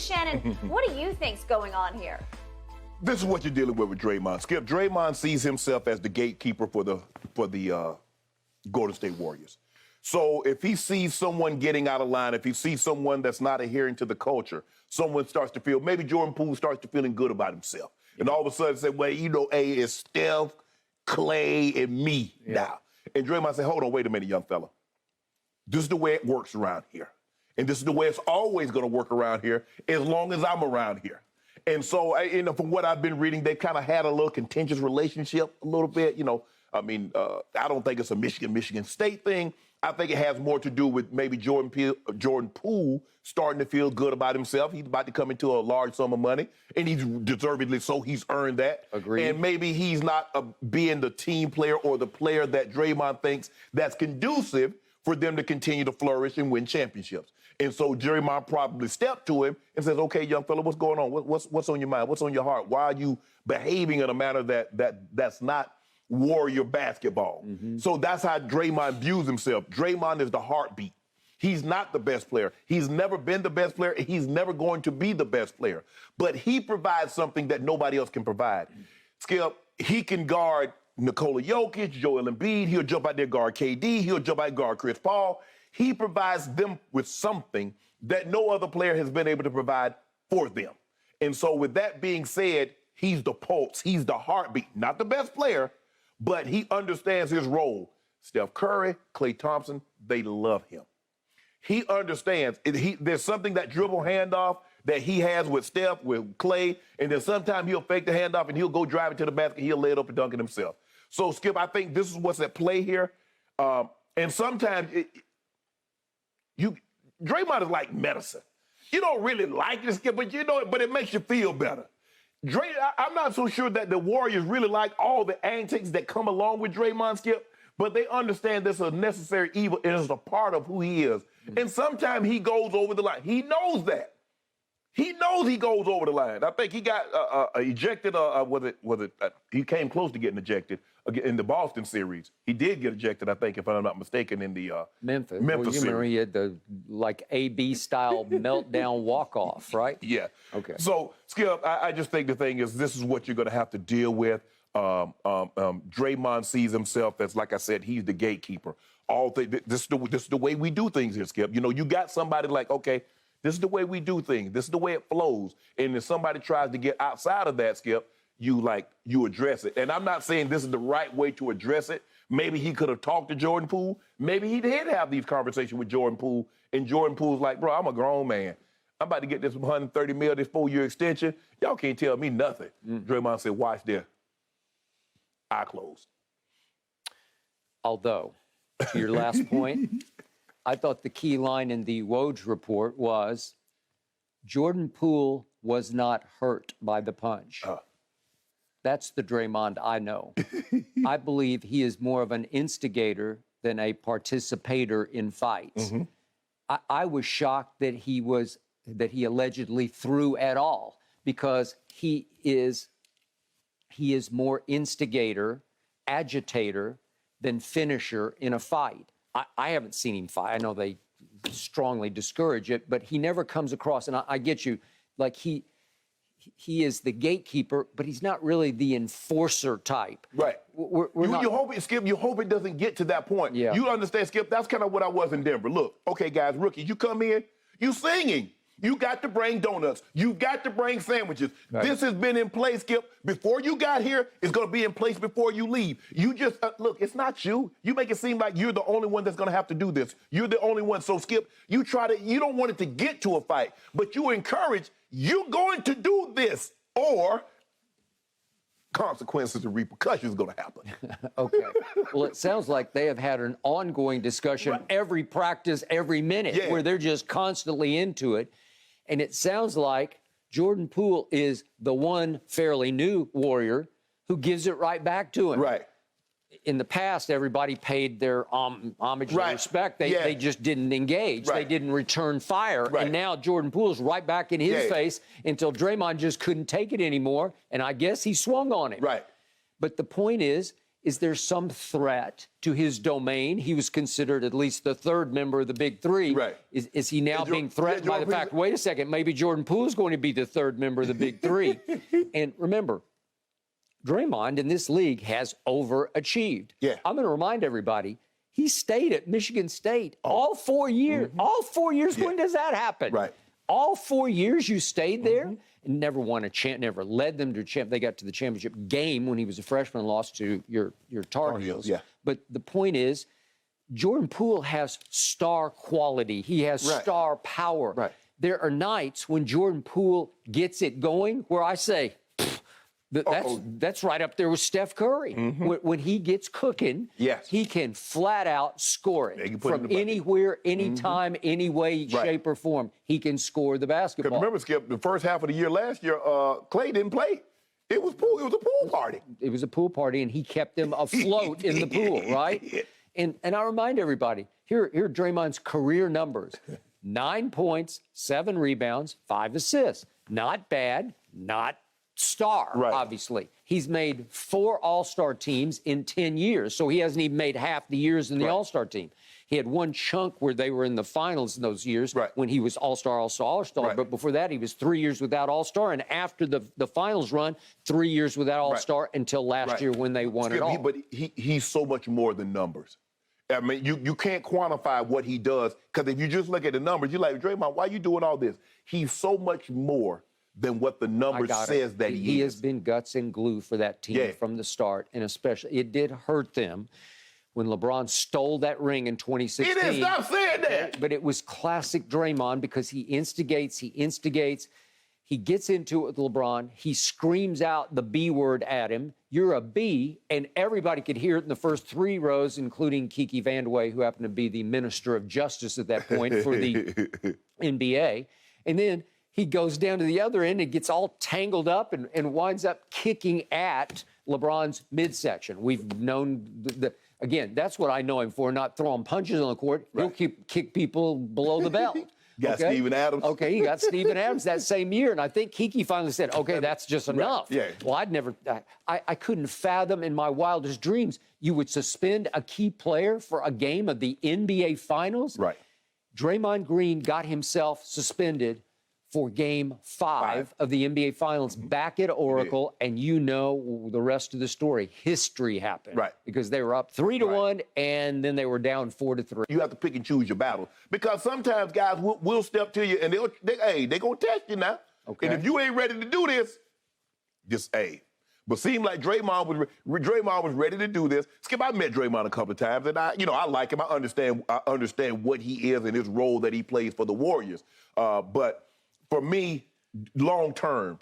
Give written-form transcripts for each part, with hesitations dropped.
Shannon, what do you think's going on here? This is what you're dealing with Draymond. Skip, Draymond sees himself as the gatekeeper for the Golden State Warriors. So if he sees someone getting out of line, if he sees someone that's not adhering to the culture, someone starts to feel, maybe Jordan Poole starts to feeling good about himself. And all of a sudden say, well, you know, hey, it's Steph, Clay, and me now. And Draymond said, hold on, wait a minute, young fella. This is the way it works around here. And this is the way it's always going to work around here as long as I'm around here. And so, you know, from what I've been reading, they kind of had a little contentious relationship a little bit. You know, I mean, I don't think it's a Michigan State thing. I think it has more to do with maybe Jordan Poole starting to feel good about himself. He's about to come into a large sum of money, and he's deservedly so. He's earned that. Agreed. And maybe he's not being the team player or the player that Draymond thinks that's conducive for them to continue to flourish and win championships. And so Draymond probably stepped to him and says, okay, young fella, what's going on? What's on your mind? What's on your heart? Why are you behaving in a manner that's not Warrior basketball? So that's how Draymond views himself. Draymond is the heartbeat. He's not the best player. He's never been the best player. He's never going to be the best player. But he provides something that nobody else can provide. Skip, he can guard Nikola Jokic, Joel Embiid. He'll jump out there, guard KD. He'll jump out and guard Chris Paul. He provides them with something that no other player has been able to provide for them. And so with that being said, he's the pulse. He's the heartbeat. Not the best player, but he understands his role. Steph Curry, Klay Thompson, they love him. He understands. There's something, that dribble handoff that he has with Steph, with Klay, and then sometimes he'll fake the handoff and he'll go drive it to the basket. He'll lay it up and dunk it himself. So, Skip, I think this is what's at play here. And sometimes Draymond is like medicine. You don't really like it, Skip, but you know it, but it makes you feel better. I'm not so sure that the Warriors really like all the antics that come along with Draymond, Skip, but they understand this is a necessary evil and it's a part of who he is. And sometimes he goes over the line. He knows that. He knows he goes over the line. I think he got ejected. He came close to getting ejected in the Boston series. He did get ejected, I think, if I'm not mistaken, in the Memphis. Memphis well, you series. remember he had the AB style meltdown walk-off, right? Yeah. Okay. So, Skip, I just think the thing is, this is what you're going to have to deal with. Draymond sees himself as, like I said, he's the gatekeeper. This is the way we do things here, Skip. You know, you got somebody like, okay, this is the way we do things. This is the way it flows. And if somebody tries to get outside of that, Skip, you address it. And I'm not saying this is the right way to address it. Maybe he could have talked to Jordan Poole. Maybe he did have these conversations with Jordan Poole. And Jordan Poole's like, bro, I'm a grown man. I'm about to get this $130 million, this 4-year extension. Y'all can't tell me nothing. Draymond said, watch this. Eye closed. Although, to your last point, I thought the key line in the Woj report was Jordan Poole was not hurt by the punch. That's the Draymond I know. I believe he is more of an instigator than a participator in fights. I was shocked that he allegedly threw at all, because he is more instigator, agitator than finisher in a fight. I haven't seen him fight. I know they strongly discourage it, but he never comes across, and I get you, like he is the gatekeeper, but he's not really the enforcer type. Right. You hope it, Skip, you hope it doesn't get to that point. Yeah. You understand, Skip, that's kind of what I was in Denver. Look, okay, guys, rookie, you come in, you singing. You got to bring donuts. You got to bring sandwiches. Right. This has been in place, Skip. Before you got here, it's going to be in place before you leave. You just, look, it's not you. You make it seem like you're the only one that's going to have to do this. You're the only one. So, Skip, you don't want it to get to a fight, but you encourage, you're going to do this, or consequences and repercussions are going to happen. Okay. Well, it sounds like they have had an ongoing discussion every practice, every minute, where they're just constantly into it. And it sounds like Jordan Poole is the one fairly new Warrior who gives it right back to him. Right. In the past, everybody paid their homage and respect. They just didn't engage. They didn't return fire. And now Jordan Poole's right back in his face until Draymond just couldn't take it anymore. And I guess he swung on him. Right. But the point is Is there some threat to his domain? He was considered at least the third member of the big three. Right. Is he now being threatened by the fact, wait a second, maybe Jordan Poole is going to be the third member of the big three? And remember, Draymond in this league has overachieved. Yeah. I'm going to remind everybody, he stayed at Michigan State all 4 years. All 4 years, when does that happen? Right. All 4 years you stayed there and never won a champ, never led them to champ. They got to the championship game when he was a freshman and lost to your Tar Heels. Yeah. But the point is, Jordan Poole has star quality. He has star power. Right. There are nights when Jordan Poole gets it going where I say, that's right up there with Steph Curry. When he gets cooking, he can flat out score it from anywhere, anytime, any way, shape, or form. He can score the basketball. Because remember, Skip, the first half of the year last year, Clay didn't play. It was pool. It was a pool party. It was a pool party, and he kept them afloat in the pool, right? And I remind everybody, here are Draymond's career numbers. 9 points, 7 rebounds, 5 assists. Not bad, not star, obviously. He's made 4 All-Star teams in 10 years, so he hasn't even made half the years in the All-Star team. He had one chunk where they were in the finals in those years when he was All-Star, All-Star, All-Star. But before that, he was 3 years without All-Star, and after the finals run, 3 years without All-Star until last year when they won it all. But he's so much more than numbers. I mean, you can't quantify what he does, because if you just look at the numbers, you're like, Draymond, why are you doing all this? He's so much more than what the numbers says that he is. He has been guts and glue for that team from the start, and especially it did hurt them when LeBron stole that ring in 2016. It is, stop saying that. But it was classic Draymond because he instigates. He gets into it with LeBron. He screams out the B word at him. You're a B, and everybody could hear it in the first 3 rows, including Kiki Vandeweghe, who happened to be the Minister of Justice at that point for the NBA. And then he goes down to the other end and gets all tangled up and winds up kicking at LeBron's midsection. We've known, again, that's what I know him for, not throwing punches on the court. He'll kick people below the belt. Got Steven Adams. Okay, he got Steven Adams that same year. And I think Kiki finally said, okay, that's just enough. Yeah. Well, I couldn't fathom in my wildest dreams you would suspend a key player for a game of the NBA Finals. Right. Draymond Green got himself suspended for Game 5 of the NBA Finals back at Oracle, and you know the rest of the story. History happened. Right. Because they were up 3-1, and then they were down 4-3. You have to pick and choose your battle, because sometimes guys will step to you and they're going to test you now. Okay. And if you ain't ready to do this, just, But seemed like Draymond was ready to do this. Skip, I met Draymond a couple of times, and I like him. I understand what he is and his role that he plays for the Warriors. But for me, long term,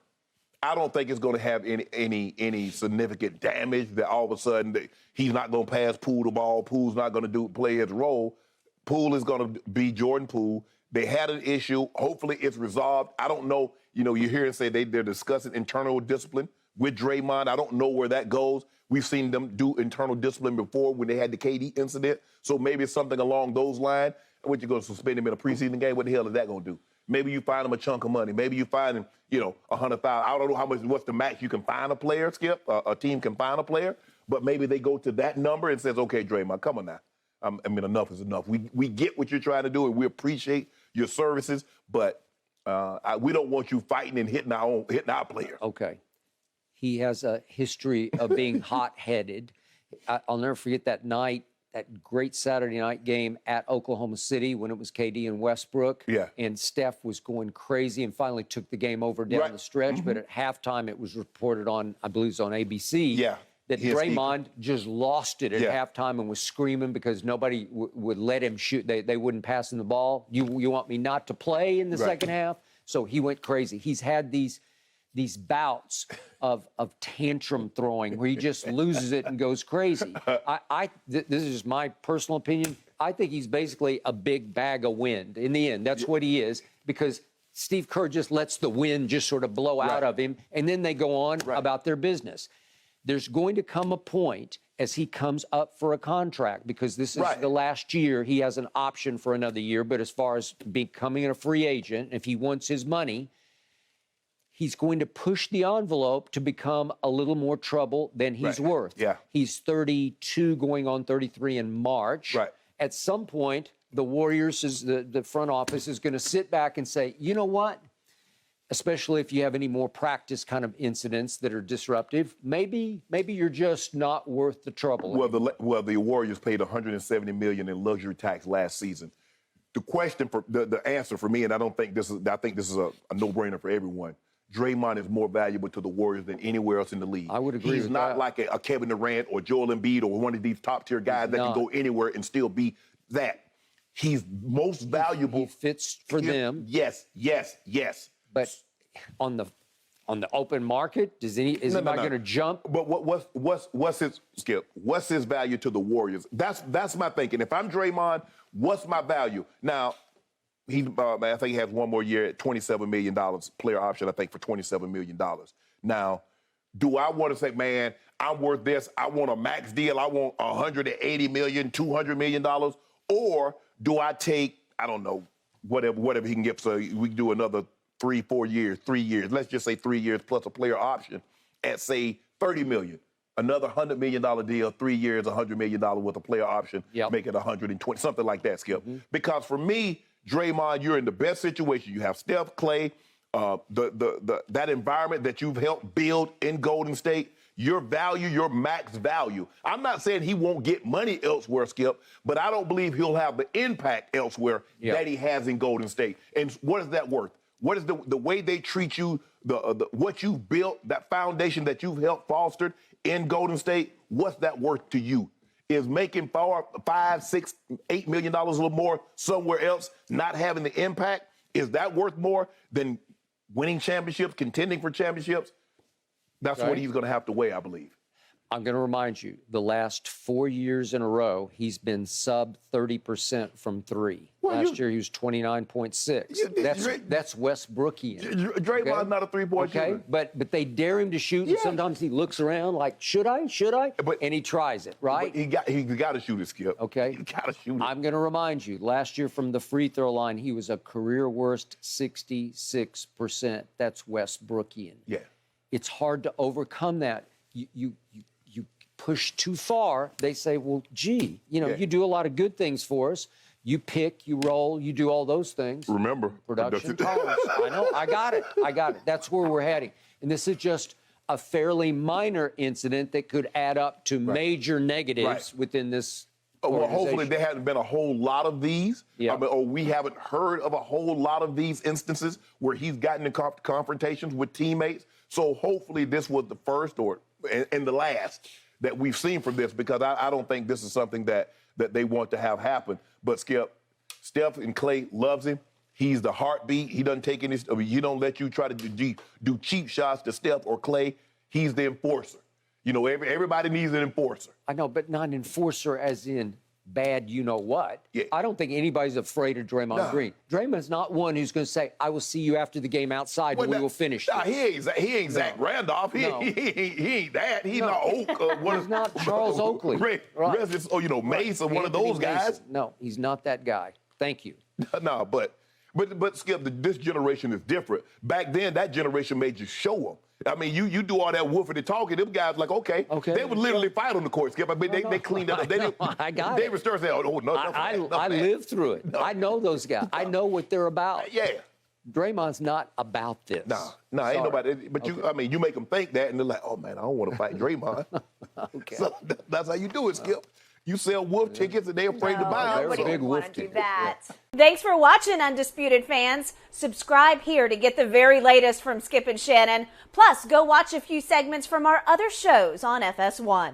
I don't think it's going to have any significant damage that all of a sudden he's not going to pass Poole the ball. Poole's not going to play his role. Poole is going to be Jordan Poole. They had an issue. Hopefully it's resolved. I don't know. You hear and say they're discussing internal discipline with Draymond. I don't know where that goes. We've seen them do internal discipline before when they had the KD incident. So maybe it's something along those lines. What, you going to suspend him in a preseason game? What the hell is that going to do? Maybe you find him a chunk of money. Maybe you find him, $100,000. I don't know what's the max you can find a player, Skip. A team can find a player. But maybe they go to that number and says, okay, Draymond, come on now. Enough is enough. We get what you're trying to do, and we appreciate your services, but we don't want you fighting and hitting our players. Okay. He has a history of being hot-headed. I'll never forget that night, that great Saturday night game at Oklahoma City when it was KD and Westbrook. Yeah. And Steph was going crazy and finally took the game over down the stretch. But at halftime, it was reported on, I believe it was on ABC, that Draymond just lost it at halftime and was screaming because nobody would let him shoot. They wouldn't pass him the ball. You want me not to play in the second half? So he went crazy. He's had these bouts of tantrum throwing where he just loses it and goes crazy. This is just my personal opinion. I think he's basically a big bag of wind. In the end, that's what he is, because Steve Kerr just lets the wind just sort of blow out of him, and then they go on about their business. There's going to come a point as he comes up for a contract, because this is the last year. He has an option for another year, but as far as becoming a free agent, if he wants his money, he's going to push the envelope to become a little more trouble than he's worth. Yeah. He's 32 going on 33 in March. Right. At some point, the Warriors, the front office is going to sit back and say, you know what? Especially if you have any more practice kind of incidents that are disruptive, maybe you're just not worth the trouble. Well, the Warriors paid $170 million in luxury tax last season. The question for the answer for me, and I think this is a no-brainer for everyone. Draymond is more valuable to the Warriors than anywhere else in the league. I would agree. He's with not that. like a Kevin Durant or Joel Embiid or one of these top-tier guys that can go anywhere and still be that. He's most valuable. He fits for them. Yes. But on the open market, is anybody going to jump? But what's his Skip? What's his value to the Warriors? That's my thinking. If I'm Draymond, what's my value? Now, I think he has one more year at $27 million player option. I think for $27 million. Now, do I want to say, man, I'm worth this? I want a max deal. I want $180 million, $200 million, or do I take, I don't know, whatever he can get, so we can do another 3 years. Let's just say 3 years plus a player option at, say, $30 million. Another $100 million deal, 3 years, $100 million with a player option, make it 120, something like that, Skip. Mm-hmm. Because for me, Draymond, you're in the best situation. You have Steph, Clay, that environment that you've helped build in Golden State. Your value, your max value. I'm not saying he won't get money elsewhere, Skip, but I don't believe he'll have the impact elsewhere that he has in Golden State. And what is that worth? What is the way they treat you, what you've built, that foundation that you've helped fostered in Golden State, what's that worth to you? Is making $4, $5, $6, $8 million a little more somewhere else, not having the impact, is that worth more than winning championships, contending for championships? That's what he's going to have to weigh, I believe. I'm going to remind you, the last 4 years in a row, he's been sub 30% from three. Last year, he was 29.6. That's Westbrookian. Draymond's not a three-point shooter. But they dare him to shoot, and sometimes he looks around like, should I? And he tries it, right? But he got to shoot it, Skip. Okay. He got to shoot it. I'm going to remind you, last year from the free throw line, he was a career worst 66%. That's Westbrookian. Yeah. It's hard to overcome that. You push too far, they say, well, gee, you do a lot of good things for us. You pick, you roll, you do all those things. Remember. Production tolerance. I know. I got it. That's where we're heading. And this is just a fairly minor incident that could add up to major negatives within this Well, hopefully there hasn't been a whole lot of these, or we haven't heard of a whole lot of these instances where he's gotten in confrontations with teammates. So hopefully this was the first and the last that we've seen from this, because I don't think this is something that they want to have happen. But Skip, Steph and Clay loves him. He's the heartbeat. He doesn't take any. He don't let you try to do cheap shots to Steph or Clay. He's the enforcer. Everybody needs an enforcer. I know, but not an enforcer as in bad what. Yeah. I don't think anybody's afraid of Draymond Green. Draymond's not one who's going to say, I will see you after the game outside and we will finish this. He ain't Zach Randolph. He ain't that. He's not Oak. He's not Charles Oakley. Mace or one of those guys. Mason. No, he's not that guy. Thank you. No, but Skip, this generation is different. Back then, that generation made you show them. I mean, you do all that woofing and talking. Them guys like, okay. They would literally fight on the court, Skip. I mean, they cleaned up. I got it. David Stern said, I lived through it. I know those guys. I know what they're about. Yeah. Draymond's not about this. No, ain't nobody. But you make them think that, and they're like, oh man, I don't want to fight Draymond. Okay. So that's how you do it, Skip. You sell wolf tickets and they're afraid to buy them. Nobody would want to do that. Yeah. Thanks for watching, Undisputed fans. Subscribe here to get the very latest from Skip and Shannon. Plus, go watch a few segments from our other shows on FS1.